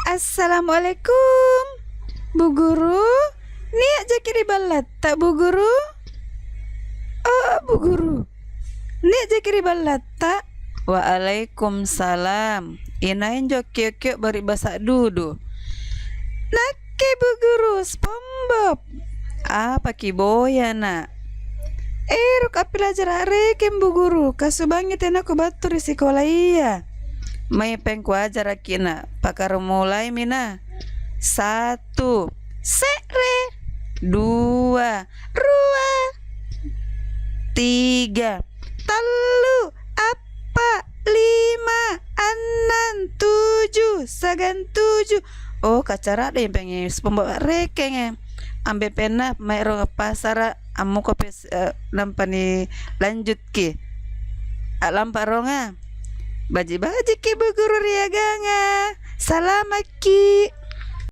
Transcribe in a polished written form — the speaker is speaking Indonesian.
Assalamualaikum, Bu Guru. Nia jakiri balat tak Bu Guru? Oh, Bu Guru. Nia jakiri balat tak? Waalaikumsalam. Inain jo kyok bari basak dudu. Nake Bu Guru, SpongeBob. Apa kiboya nak? Ruk pelajar reken Bu Guru. Kasubangi tenaku batur di sekolah iya. May pengku ajar akina. Pakar mulai mina. 1, Sekre, 2, rua, 3. telu, apa, lima, anan, tujuh, sagan tujuh. Oh kacara deh pengen pembawa rekeng ambe pena maero pasara amu ko pes lampani lanjut ki lampa ronga Baji-baji ki Bu Guru riaganga. Salamat ki.